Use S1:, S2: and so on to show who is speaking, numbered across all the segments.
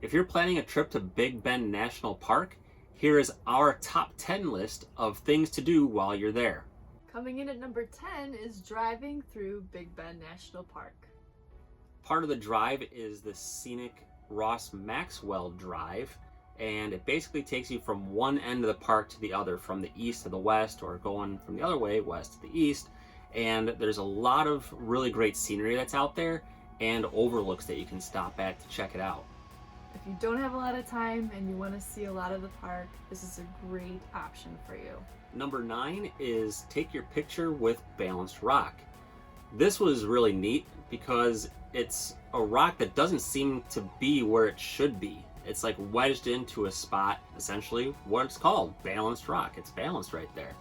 S1: If you're planning a trip to Big Bend National Park, here is our top 10 list of things to do while you're there.
S2: Coming in at number 10 is driving through Big Bend National Park.
S1: Part of the drive is the scenic Ross Maxwell Drive, and it basically takes you from one end of the park to the other, from the east to the west, or going from the other way, west to the east. And there's a lot of really great scenery that's out there and overlooks that you can stop at to check it out.
S2: If you don't have a lot of time and you want to see a lot of the park, this is a great option for you.
S1: Number 9 is take your picture with balanced rock. This was really neat because it's a rock that doesn't seem to be where it should be. It's like wedged into a spot, essentially what it's called, balanced rock. It's balanced right there.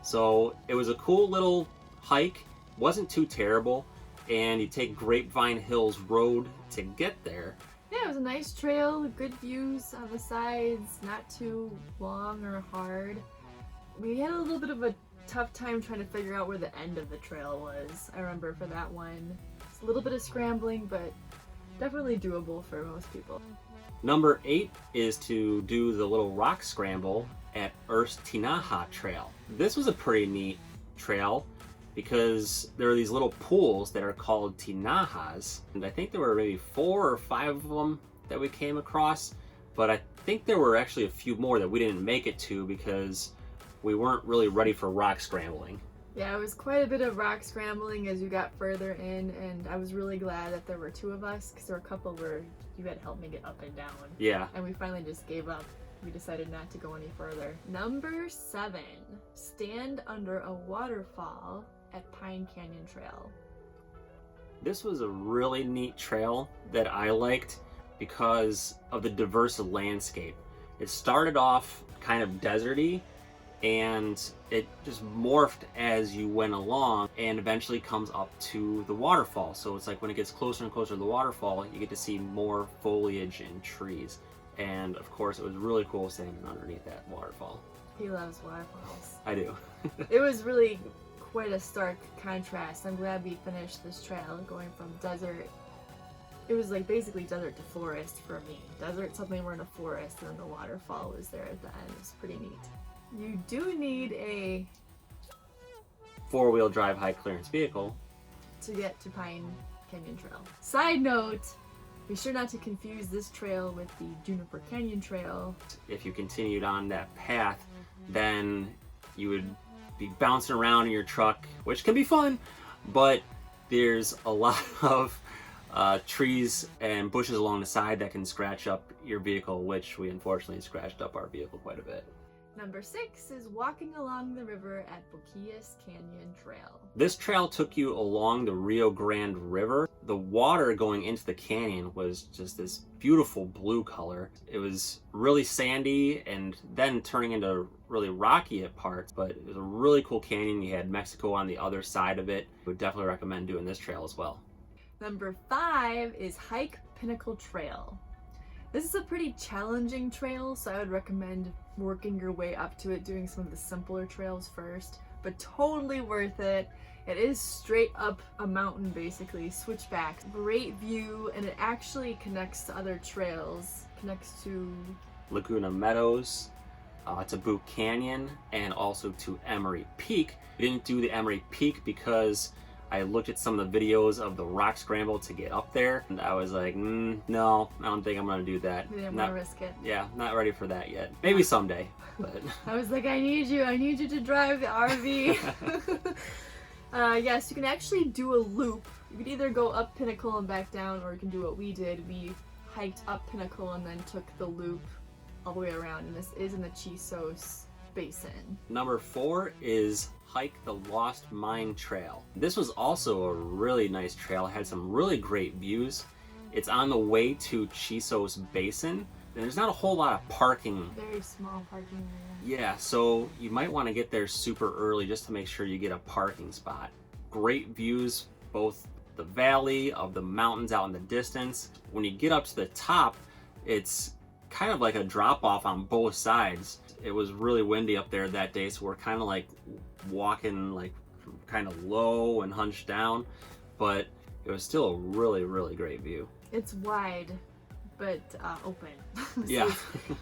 S1: So it was a cool little hike, wasn't too terrible, and you take Grapevine Hills Road to get there.
S2: Yeah, it was a nice trail, good views on the sides, not too long or hard. We had a little bit of a tough time trying to figure out where the end of the trail was. I remember for that one. It's a little bit of scrambling, but definitely doable for most people.
S1: Number 8 is to do the little rock scramble at Ernst Tinaja Trail. This was a pretty neat trail because there are these little pools that are called Tinajas, and I think there were maybe 4 or 5 of them that we came across, but I think there were actually a few more that we didn't make it to because we weren't really ready for rock scrambling.
S2: Yeah, it was quite a bit of rock scrambling as you got further in, and I was really glad that there were 2 of us because there were a couple where you had helped me get up and down.
S1: Yeah.
S2: And we finally just gave up. We decided not to go any further. Number 7, stand under a waterfall at Pine Canyon Trail.
S1: This was a really neat trail that I liked because of the diverse landscape. It started off kind of deserty, and it just morphed as you went along and eventually comes up to the waterfall. So it's like when it gets closer and closer to the waterfall, you get to see more foliage and trees. And of course, it was really cool standing underneath that waterfall.
S2: He loves waterfalls.
S1: I do.
S2: It was really quite a stark contrast. I'm glad we finished this trail going from desert. It was like basically desert to forest for me. Desert, suddenly we're in a forest, and then the waterfall was there at the end. It was pretty neat. You do need a
S1: 4-wheel drive high clearance vehicle
S2: to get to Pine Canyon Trail. Side note, be sure not to confuse this trail with the Juniper Canyon Trail.
S1: If you continued on that path, then you would be bouncing around in your truck, which can be fun, but there's a lot of trees and bushes along the side that can scratch up your vehicle, which we unfortunately scratched up our vehicle quite a bit.
S2: Number 6 is walking along the river at Boquillas Canyon Trail.
S1: This trail took you along the Rio Grande River. The water going into the canyon was just this beautiful blue color. It was really sandy and then turning into really rocky at parts, but it was a really cool canyon. You had Mexico on the other side of it. I would definitely recommend doing this trail as well.
S2: Number 5 is hike Pinacle Trail. This is a pretty challenging trail, so I would recommend working your way up to it, doing some of the simpler trails first, but totally worth it. It is straight up a mountain, basically, switchback. Great view, and it actually connects to other trails. Connects to
S1: Laguna Meadows, to Boot Canyon, and also to Emery Peak. We didn't do the Emery Peak because I looked at some of the videos of the rock scramble to get up there, and I was like, no, I don't think I'm gonna do that.
S2: You didn't want to risk it.
S1: Yeah, not ready for that yet. Maybe someday, but
S2: I was like, I need you to drive the RV. Yes, you can actually do a loop. You could either go up Pinacle and back down, or you can do what we did. We hiked up Pinacle and then took the loop all the way around, and this is in the Chisos Basin.
S1: Number 4 is hike the Lost Mine Trail. This was also a really nice trail. It had some really great views. It's on the way to Chisos Basin, and there's not a whole lot of parking.
S2: Very small parking area.
S1: Yeah, so you might want to get there super early just to make sure you get a parking spot. Great views, both the valley of the mountains out in the distance. When you get up to the top, it's kind of like a drop off on both sides. It was really windy up there that day, so we're kind of like walking like kind of low and hunched down, but it was still a really, really great view.
S2: It's wide, but open. So
S1: Yeah.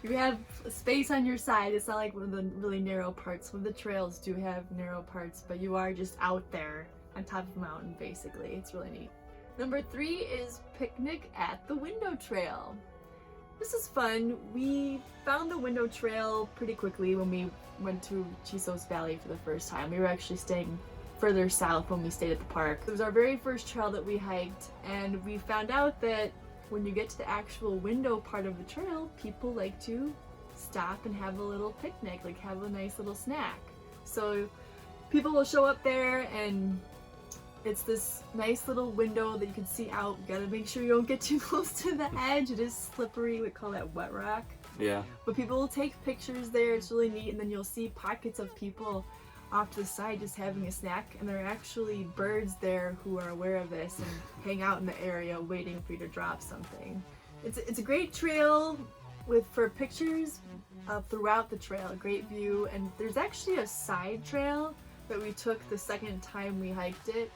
S2: you have space on your side. It's not like one of the really narrow parts. Some of the trails do have narrow parts, but you are just out there on top of a mountain, basically. It's really neat. Number 3 is Picnic at the Window Trail. This is fun. We found the window trail pretty quickly when we went to Chisos Valley for the first time. We were actually staying further south when we stayed at the park. It was our very first trail that we hiked, and we found out that when you get to the actual window part of the trail, people like to stop and have a little picnic, like have a nice little snack. So people will show up there, and it's this nice little window that you can see out. You gotta make sure you don't get too close to the edge. It is slippery. We call that wet rock.
S1: Yeah.
S2: But people will take pictures there. It's really neat. And then you'll see pockets of people off to the side just having a snack. And there are actually birds there who are aware of this and hang out in the area waiting for you to drop something. It's a great trail for pictures throughout the trail. A great view. And there's actually a side trail that we took the second time we hiked it.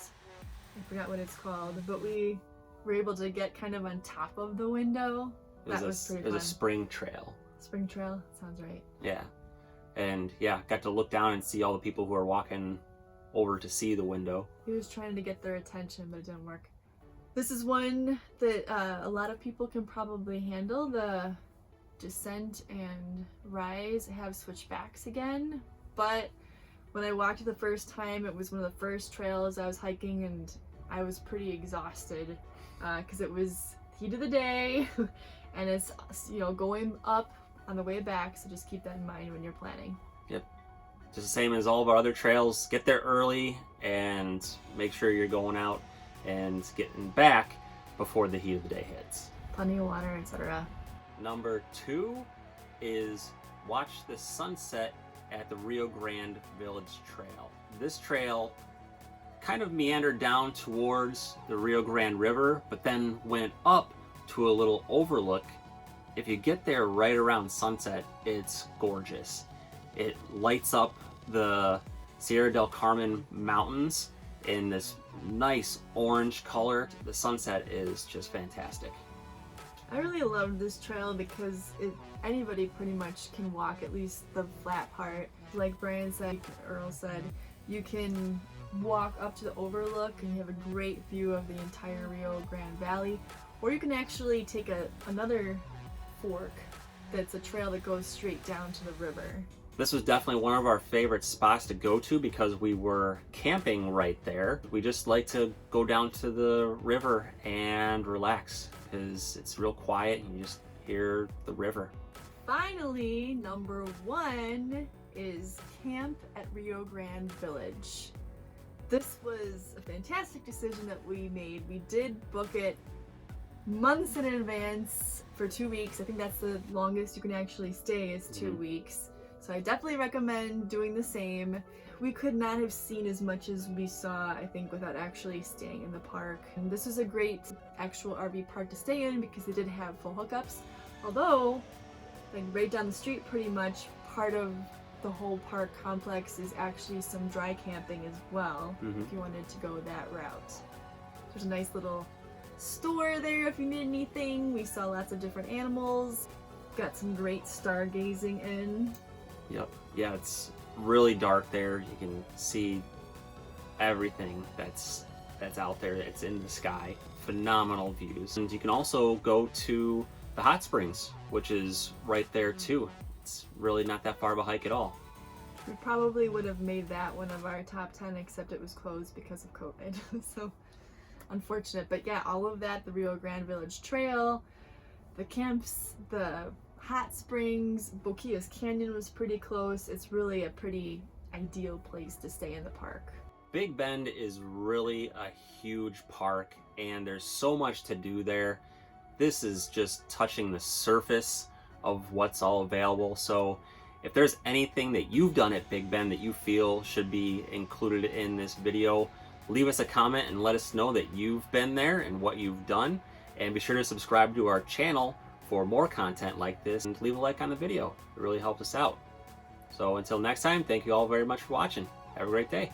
S2: I forgot what it's called, but we were able to get kind of on top of the window. That was pretty fun.
S1: It was a spring trail.
S2: Spring trail, sounds right.
S1: Yeah. And yeah, got to look down and see all the people who are walking over to see the window.
S2: He was trying to get their attention, but it didn't work. This is one that a lot of people can probably handle. The descent and rise have switchbacks again, but when I walked it the first time, it was one of the first trails I was hiking, and I was pretty exhausted because it was heat of the day, and it's, you know, going up on the way back, so just keep that in mind when you're planning.
S1: Yep. Just the same as all of our other trails. Get there early and make sure you're going out and getting back before the heat of the day hits.
S2: Plenty of water, etc.
S1: Number 2 is watch the sunset at the Rio Grande Village Trail. This trail kind of meandered down towards the Rio Grande River, but then went up to a little overlook. If you get there right around sunset, it's gorgeous. It lights up the Sierra del Carmen mountains in this nice orange color. The sunset is just fantastic.
S2: I really loved this trail because anybody pretty much can walk at least the flat part. Like Brian said, Earl said, you can walk up to the overlook and you have a great view of the entire Rio Grande Valley, or you can actually take another fork that's a trail that goes straight down to the river.
S1: This was definitely one of our favorite spots to go to because we were camping right there. We just like to go down to the river and relax because it's real quiet and you just hear the river.
S2: Finally, number 1 is Camp at Rio Grande Village. This was a fantastic decision that we made. We did book it months in advance for 2 weeks. I think that's the longest you can actually stay is 2 weeks. So I definitely recommend doing the same. We could not have seen as much as we saw, I think, without actually staying in the park. And this was a great actual RV park to stay in because they did have full hookups. Although, like right down the street pretty much, part of the whole park complex is actually some dry camping as well, if you wanted to go that route. There's a nice little store there if you need anything. We saw lots of different animals. Got some great stargazing in.
S1: Yep. Yeah, it's really dark there. You can see everything that's out there. It's in the sky. Phenomenal views. And you can also go to the hot springs, which is right there too. It's really not that far of a hike at all.
S2: We probably would have made that one of our top 10, except it was closed because of COVID. So unfortunate. But yeah, all of that, the Rio Grande Village Trail, the camps, the hot springs, Boquillas Canyon was pretty close. It's really a pretty ideal place to stay in the park.
S1: Big Bend is really a huge park and there's so much to do there. This is just touching the surface of what's all available. So if there's anything that you've done at Big Bend that you feel should be included in this video, leave us a comment and let us know that you've been there and what you've done. And be sure to subscribe to our channel for more content like this and leave a like on the video. It really helps us out. So until next time, thank you all very much for watching. Have a great day.